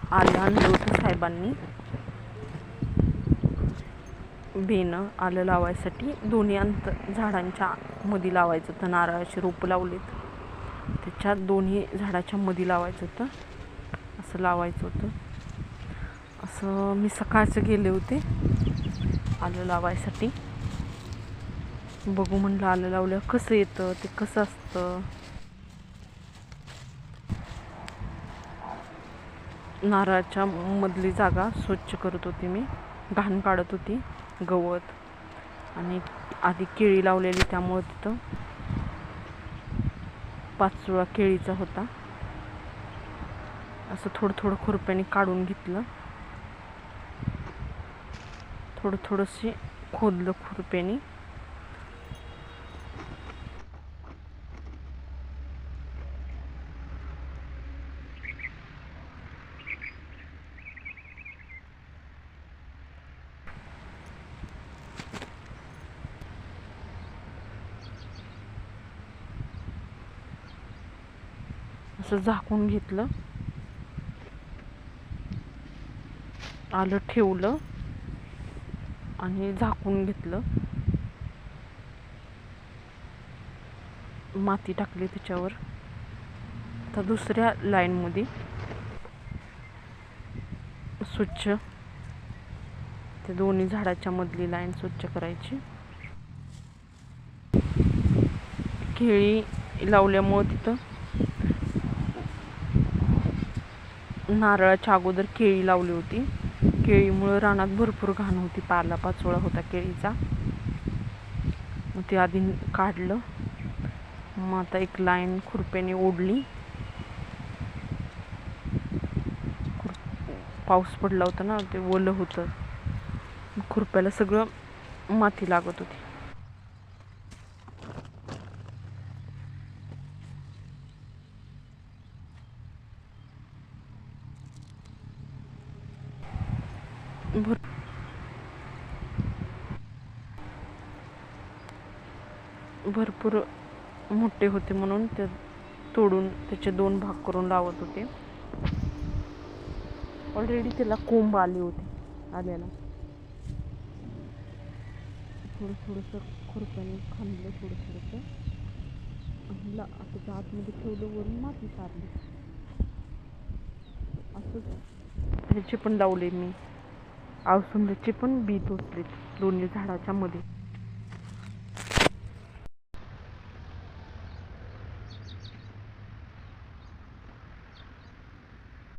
आलं आणलं होतं साहेबांनी, बेनं आलं लावायसाठी. दोन्ही झाडांच्या मध्ये लावायचं होतं. नारळाची रोपं लावलीत, त्याच्यात दोन्ही झाडाच्या मध्ये लावायचं होतं. असं लावायचं होतं. असं मी सकाळचं गेले होते आलं लावायसाठी. बघू म्हणलं आलं लावल्यावर कसं येतं, ते कसं असतं. नारळाच्या मधली जागा स्वच्छ करत होती मी, घाण काढत होती, गवत. आणि आधी केळी लावलेली, त्यामुळे तिथं पाचोळा केळीचा होता. असं थोडं थोडं खुरप्याने काढून घेतलं, थोडं थोडंसे खोदलं खुरप्याने. असं झाकून घेतलं, आलं ठेवलं आणि झाकून घेतलं. माती टाकली त्याच्यावर. आता दुसऱ्या लाईनमध्ये स्वच्छ, ते दोन्ही झाडाच्या मधली लाईन स्वच्छ करायची. केळी लावल्यामुळं तिथं नारळाच्या अगोदर केळी लावली होती. केळीमुळं रानात भरपूर घाण होती, पाचोळा होता केळीचा. मग ते आधी काढलं. मग आता एक लाईन खुरप्याने ओढली. पाऊस पडला होता ना, ते ओलं होतं, खुरप्याला सगळं माती लागत होती. भरपूर मोठे होते म्हणून ते तोडून त्याचे 2 भाग करून लावत होते. ऑलरेडी त्याला कोंब आले होते आल्याला. थोडं थोडंसं खुरप्याने खांदलं, थोडं थोडंसं त्याच्या आतमध्ये ठेवलं, वरून माती सारली. असंच ह्याचे पण लावले मी, आवसंद्याचे पण बी टोचलेत दोन्ही झाडाच्या मध्ये.